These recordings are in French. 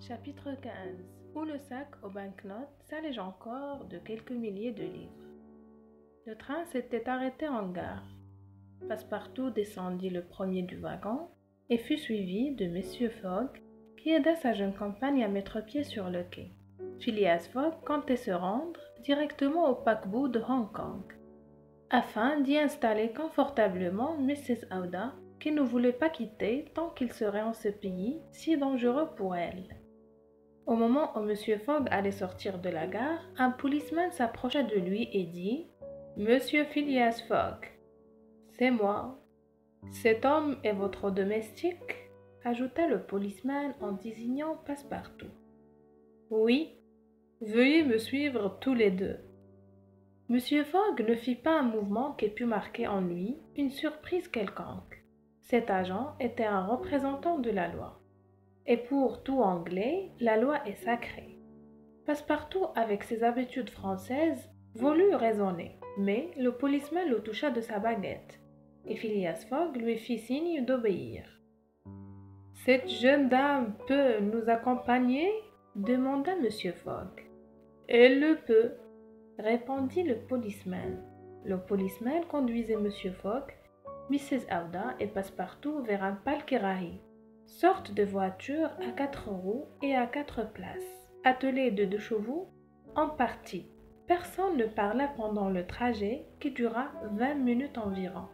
Chapitre 15 où le sac aux banknotes s'allège encore de quelques milliers de livres. Le train s'était arrêté en gare. Passepartout descendit le premier du wagon et fut suivi de Mr. Fogg, qui aida sa jeune compagne à mettre pied sur le quai. Phileas Fogg comptait se rendre directement au paquebot de Hong Kong, afin d'y installer confortablement Mrs. Aouda, qui ne voulait pas quitter tant qu'il serait en ce pays si dangereux pour elle. Au moment où M. Fogg allait sortir de la gare, un policeman s'approcha de lui et dit « Monsieur Phileas Fogg, c'est moi. Cet homme est votre domestique ?» ajouta le policeman en désignant Passepartout. « Oui, veuillez me suivre tous les deux. » M. Fogg ne fit pas un mouvement qui pût marquer en lui une surprise quelconque. Cet agent était un représentant de la loi. Et pour tout Anglais, la loi est sacrée. Passepartout, avec ses habitudes françaises, voulut raisonner, mais le policeman le toucha de sa baguette, et Phileas Fogg lui fit signe d'obéir. « Cette jeune dame peut nous accompagner ?» demanda M. Fogg. « Elle le peut, » répondit le policeman. Le policeman conduisait M. Fogg, Mrs. Aouda et Passepartout vers un palquerahi, sorte de voiture à 4 roues et à 4 places, attelée de 2 chevaux en partie. Personne ne parla pendant le trajet qui dura 20 minutes environ.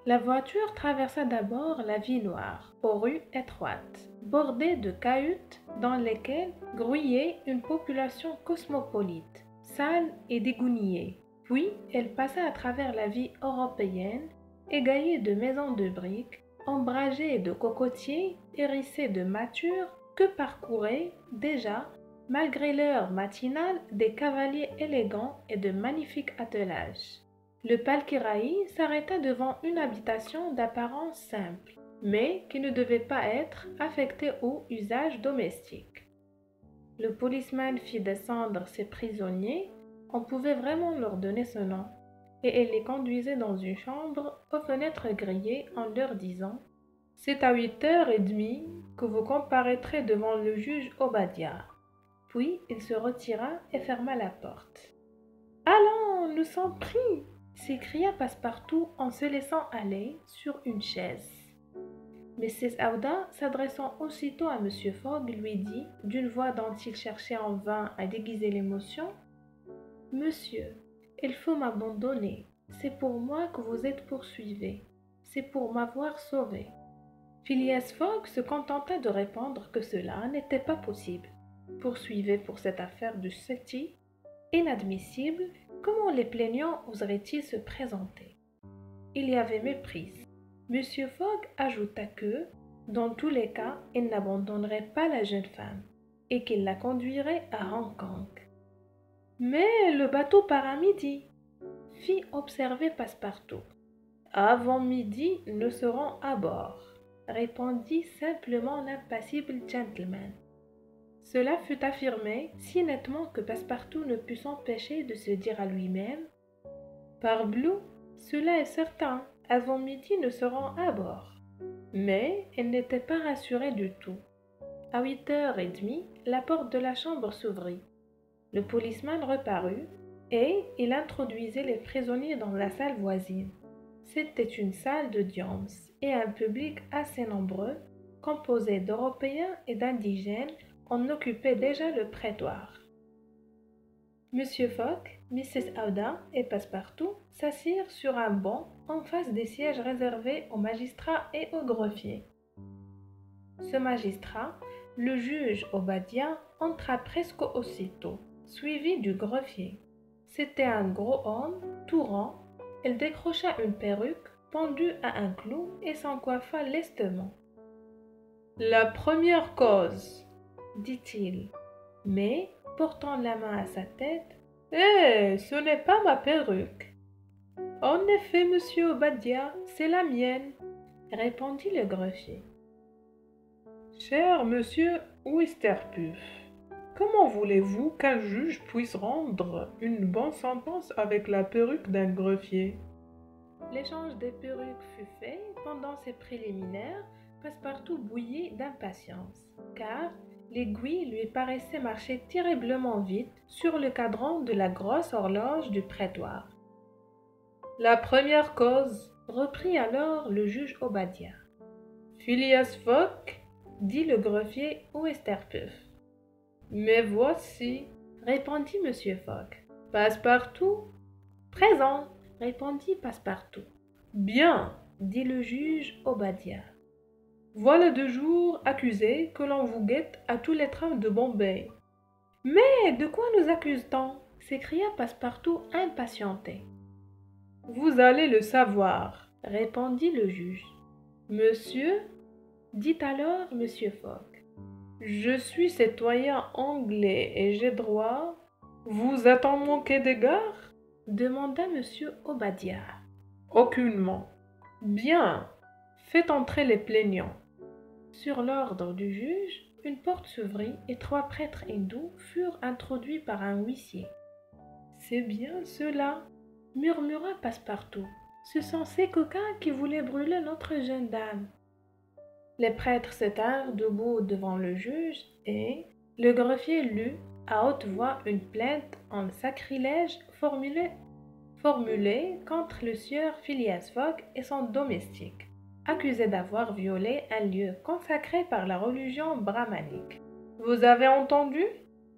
La voiture traversa d'abord la ville noire, aux rues étroites, bordées de cahutes dans lesquelles grouillait une population cosmopolite, sale et dégoûtée. Puis elle passa à travers la vie européenne, égayée de maisons de briques, ombragée de cocotiers, hérissée de mâtures, que parcouraient déjà, malgré l'heure matinale, des cavaliers élégants et de magnifiques attelages. Le palquerahi s'arrêta devant une habitation d'apparence simple, mais qui ne devait pas être affectée aux usages domestiques. Le policeman fit descendre ses prisonniers, on pouvait vraiment leur donner ce nom, et elle les conduisait dans une chambre aux fenêtres grillées en leur disant « C'est à 8h30 que vous comparaîtrez devant le juge Obadiah. » Puis il se retira et ferma la porte. « Allons, nous sommes pris !» s'écria Passepartout en se laissant aller sur une chaise. Mrs. Aouda, s'adressant aussitôt à M. Fogg, lui dit, d'une voix dont il cherchait en vain à déguiser l'émotion, « Monsieur, il faut m'abandonner. C'est pour moi que vous êtes poursuivi. C'est pour m'avoir sauvé. » Phileas Fogg se contenta de répondre que cela n'était pas possible. Poursuivi pour cette affaire du City, inadmissible, comment les plaignants oseraient-ils se présenter? Il y avait méprise. M. Fogg ajouta que, dans tous les cas, il n'abandonnerait pas la jeune femme et qu'il la conduirait à Hong Kong. « Mais le bateau part à midi, » fit observer Passepartout. « Avant midi, nous serons à bord, » répondit simplement l'impassible gentleman. Cela fut affirmé si nettement que Passepartout ne put s'empêcher de se dire à lui-même « Parbleu, cela est certain, avant midi nous serons à bord. » Mais il n'était pas rassuré du tout. À 8h30, la porte de la chambre s'ouvrit. Le policeman reparut et il introduisait les prisonniers dans la salle voisine. C'était une salle d'audience et un public assez nombreux, composé d'Européens et d'indigènes, en occupait déjà le prétoire. M. Fogg, Mrs. Aouda et Passepartout s'assirent sur un banc en face des sièges réservés aux magistrats et aux greffiers. Ce magistrat, le juge Obadiah, entra presque aussitôt, suivi du greffier. C'était un gros homme, tout rond. Il décrocha une perruque pendue à un clou et s'en coiffa lestement. « La première cause, » dit-il, mais, portant la main à sa tête, « ce n'est pas ma perruque. »« En effet, monsieur Obadiah, c'est la mienne, » répondit le greffier. « Cher monsieur Wisterpuff, comment voulez-vous qu'un juge puisse rendre une bonne sentence avec la perruque d'un greffier ?» L'échange des perruques fut fait. Pendant ces préliminaires, Passepartout bouillit d'impatience, car L'aiguille lui paraissait marcher terriblement vite sur le cadran de la grosse horloge du prétoire. La première cause, reprit alors le juge Obadiah. Phileas Fogg, dit le greffier Ouesterpuff. Mais voici, répondit M. Fogg. Passepartout? Présent, répondit Passepartout. Bien, dit le juge Obadiah. Voilà 2 jours accusés que l'on vous guette à tous les trains de Bombay. Mais de quoi nous accuse-t-on? S'écria Passepartout impatienté. Vous allez le savoir, répondit le juge. Monsieur, dit alors M. Fogg, je suis citoyen anglais et j'ai droit. Vous êtes-en manqué d'égard? Demanda M. Obadiah. Aucunement. Bien, faites entrer les plaignants. Sur l'ordre du juge, une porte s'ouvrit et 3 prêtres hindous furent introduits par un huissier. C'est bien cela, murmura Passepartout. Ce sont ces coquins qui voulaient brûler notre jeune dame. Les prêtres se tinrent debout devant le juge et le greffier lut à haute voix une plainte en sacrilège formulée contre le sieur Phileas Fogg et son domestique, accusé d'avoir violé un lieu consacré par la religion brahmanique. « Vous avez entendu »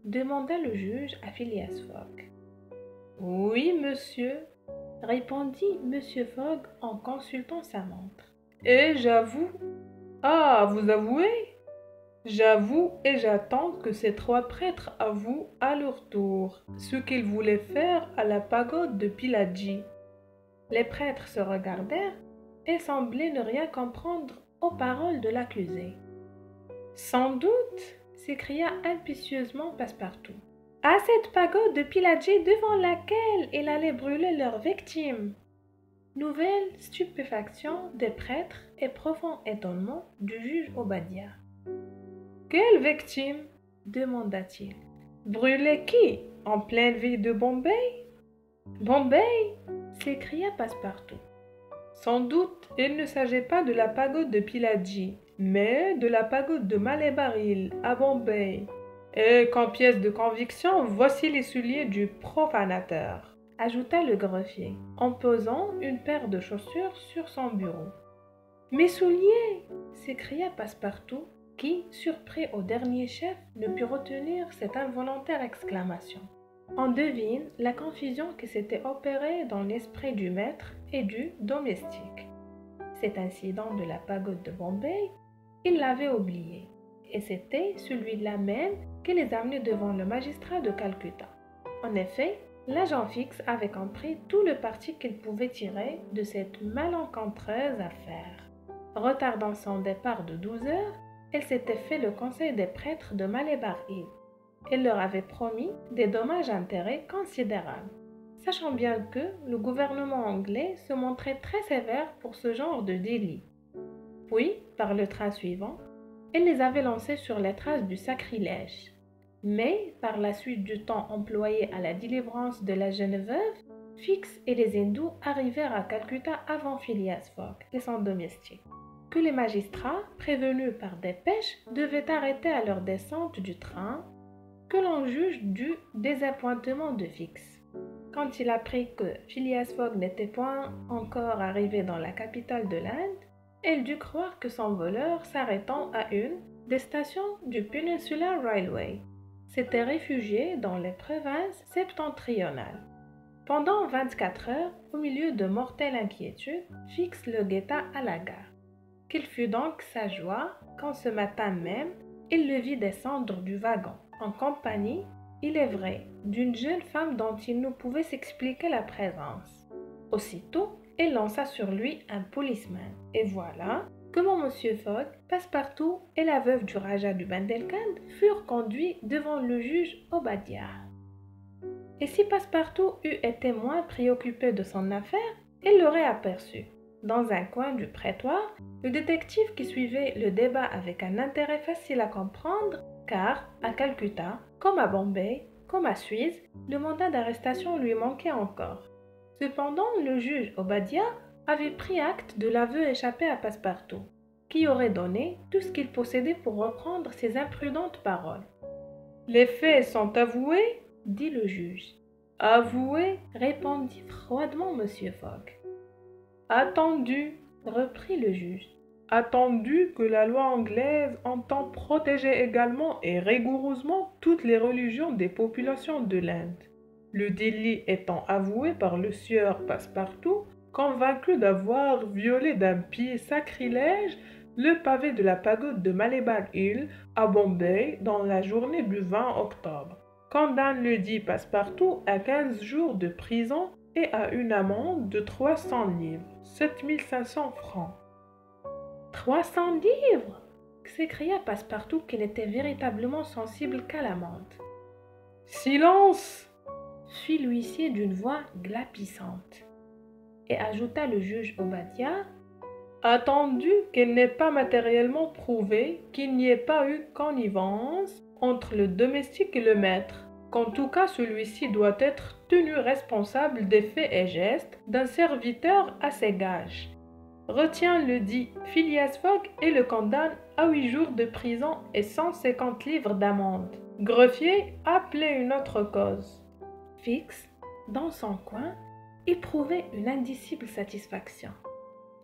demanda le juge à Phileas Fogg. « Oui, monsieur » répondit M. Fogg en consultant sa montre. « Et j'avoue... » « Ah, vous avouez ?» « J'avoue et j'attends que ces 3 prêtres avouent à leur tour ce qu'ils voulaient faire à la pagode de Pillaji. » Les prêtres se regardèrent et semblaient ne rien comprendre aux paroles de l'accusé. « Sans doute, s'écria impétueusement Passepartout, à cette pagode de Pillaji devant laquelle il allait brûler leur victime. » Nouvelle stupéfaction des prêtres et profond étonnement du juge Obadiah. « Quelle victime ?» demanda-t-il. « Brûler qui? En pleine ville de Bombay ?»« Bombay ?» s'écria Passepartout. « Sans doute, il ne s'agit pas de la pagode de Pillaji, mais de la pagode de Malebar Hill à Bombay. Et qu'en pièce de conviction, voici les souliers du profanateur. » ajouta le greffier, en posant une paire de chaussures sur son bureau. « Mes souliers !» s'écria Passepartout, qui, surpris au dernier chef, ne put retenir cette involontaire exclamation. On devine la confusion qui s'était opérée dans l'esprit du maître et du domestique. Cet incident de la pagode de Bombay, il l'avait oublié, et c'était celui-là même qui les amenait devant le magistrat de Calcutta. En effet, l'agent fixe avait compris tout le parti qu'il pouvait tirer de cette malencontreuse affaire. Retardant son départ de 12 heures, elle s'était fait le conseil des prêtres de Malebar Hill. Elle leur avait promis des dommages-intérêts considérables, sachant bien que le gouvernement anglais se montrait très sévère pour ce genre de délit. Puis, par le train suivant, elle les avait lancés sur les traces du sacrilège. Mais, par la suite du temps employé à la délivrance de la jeune veuve, Fix et les hindous arrivèrent à Calcutta avant Phileas Fogg et son domestique, que les magistrats, prévenus par dépêche, devaient arrêter à leur descente du train, que l'on juge du désappointement de Fix. Quand il apprit que Phileas Fogg n'était point encore arrivé dans la capitale de l'Inde, il dut croire que son voleur, s'arrêtant à une des stations du Peninsular Railway, s'était réfugié dans les provinces septentrionales. Pendant 24 heures, au milieu de mortelle inquiétude, Fix le guetta à la gare. Quelle fut donc sa joie quand ce matin même, il le vit descendre du wagon, en compagnie, il est vrai, d'une jeune femme dont il ne pouvait s'expliquer la présence. Aussitôt, il lança sur lui un policeman, et voilà comment M. Fogg, Passepartout et la veuve du Raja du Bundelkund furent conduits devant le juge Obadiah. Et si Passepartout eût été moins préoccupé de son affaire, il l'aurait aperçu, dans un coin du prétoire, le détective qui suivait le débat avec un intérêt facile à comprendre, car, à Calcutta, comme à Bombay, comme à Suisse, le mandat d'arrestation lui manquait encore. Cependant, le juge Obadiah avait pris acte de l'aveu échappé à Passepartout, qui aurait donné tout ce qu'il possédait pour reprendre ses imprudentes paroles. « Les faits sont avoués ?» dit le juge. « Avoués ?» répondit froidement M. Fogg. « Attendu » reprit le juge. « Attendu que la loi anglaise entend protéger également et rigoureusement toutes les religions des populations de l'Inde. Le délit étant avoué par le sieur Passepartout, convaincu d'avoir violé d'un pied sacrilège le pavé de la pagode de Maliban Hill à Bombay dans la journée du 20 octobre, condamne le dit Passepartout à 15 jours de prison et à une amende de 300 livres, 7500 francs. 300 livres s'écria Passepartout qui n'était véritablement sensible qu'à l'amende. Silence fit l'huissier d'une voix glapissante. Et ajouta le juge Obadiah, attendu qu'il n'est pas matériellement prouvé qu'il n'y ait pas eu connivence entre le domestique et le maître, qu'en tout cas celui-ci doit être tenu responsable des faits et gestes d'un serviteur à ses gages. Retient le dit Phileas Fogg et le condamne à 8 jours de prison et 150 livres d'amende. Greffier, appelez une autre cause. Fix, dans son coin, éprouvait une indicible satisfaction.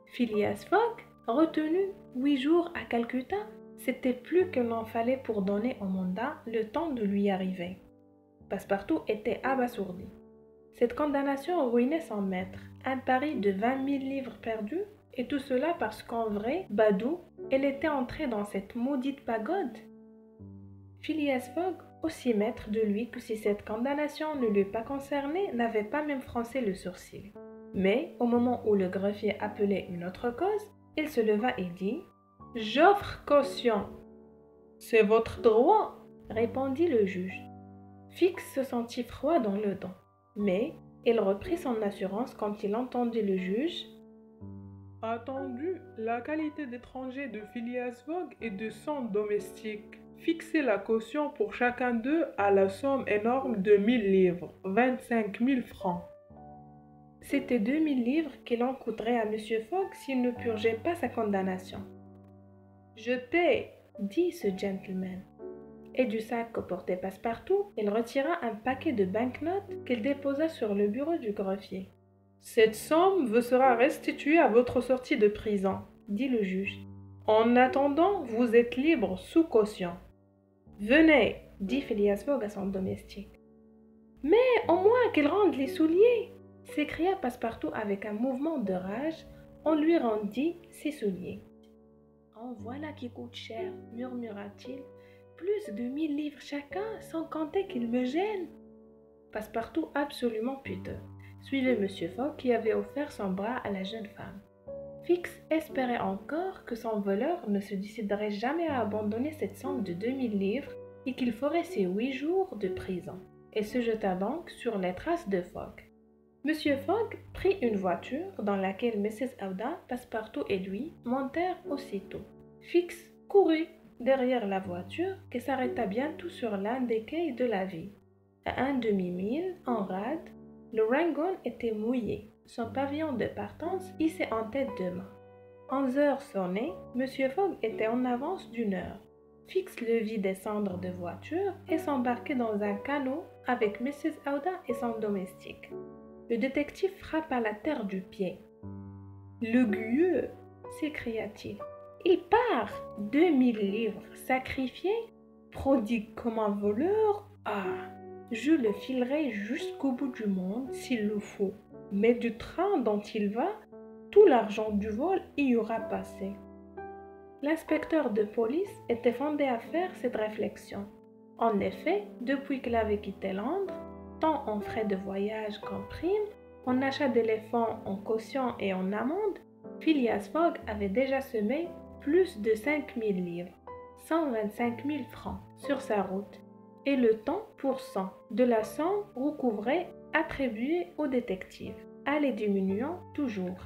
Phileas Fogg, retenu 8 jours à Calcutta, c'était plus qu'il n'en fallait pour donner au mandat le temps de lui arriver. Passepartout était abasourdi. Cette condamnation ruinait son maître, un pari de 20 000 livres perdus, et tout cela parce qu'en vrai, Badou, elle était entrée dans cette maudite pagode. Phileas Fogg, aussi maître de lui que si cette condamnation ne l'eût pas concerné, n'avait pas même froncé le sourcil. Mais, au moment où le greffier appelait une autre cause, il se leva et dit « J'offre caution. »« C'est votre droit, » répondit le juge. Fix se sentit froid dans le dos, mais il reprit son assurance quand il entendit le juge « Attendu la qualité d'étranger de Phileas Fogg et de son domestique. Fixer la caution pour chacun d'eux à la somme énorme de 1000 livres, 25 000 francs. » C'était 2000 livres qu'il en coûterait à M. Fogg s'il ne purgeait pas sa condamnation. « Je paie, » dit ce gentleman. Et du sac que portait Passepartout, il retira un paquet de banknotes qu'il déposa sur le bureau du greffier. « Cette somme vous sera restituée à votre sortie de prison, » dit le juge. « En attendant, vous êtes libre sous caution. »« Venez, » dit Phileas Fogg à son domestique. « Mais au moins qu'il rende les souliers !» s'écria Passepartout avec un mouvement de rage. On lui rendit ses souliers. « En voilà qui coûte cher, » murmura-t-il. « Plus de 1000 livres chacun, sans compter qu'il me gêne. » Passepartout, absolument piteux, suivait M. Fogg qui avait offert son bras à la jeune femme. Fix espérait encore que son voleur ne se déciderait jamais à abandonner cette somme de 2000 livres et qu'il ferait ses 8 jours de prison, et se jeta donc sur les traces de Fogg. M. Fogg prit une voiture dans laquelle Mrs. Aouda, Passepartout et lui montèrent aussitôt. Fix courut derrière la voiture qui s'arrêta bientôt sur l'un des quais de la ville. À un demi-mille, en rade, le Rangoon était mouillé. Son pavillon de partance hissé en tête de mât. 11 heures sonnaient, M. Fogg était en avance d'1 heure. Fix le vit descendre de voiture et s'embarquer dans un canot avec Mrs. Aouda et son domestique. Le détective frappa la terre du pied. « Le gueux !» s'écria-t-il. « Il part 2000 livres sacrifiés, prodigue comme un voleur. Ah, je le filerai jusqu'au bout du monde s'il le faut. Mais du train dont il va, tout l'argent du vol y aura passé. » L'inspecteur de police était fondé à faire cette réflexion. En effet, depuis qu'il avait quitté Londres, tant en frais de voyage qu'en prime, en achat d'éléphants, en caution et en amende, Phileas Fogg avait déjà semé plus de 5000 livres, 125 000 francs, sur sa route, et le temps pour cent de la somme recouvrée attribuée au détective allait diminuant toujours.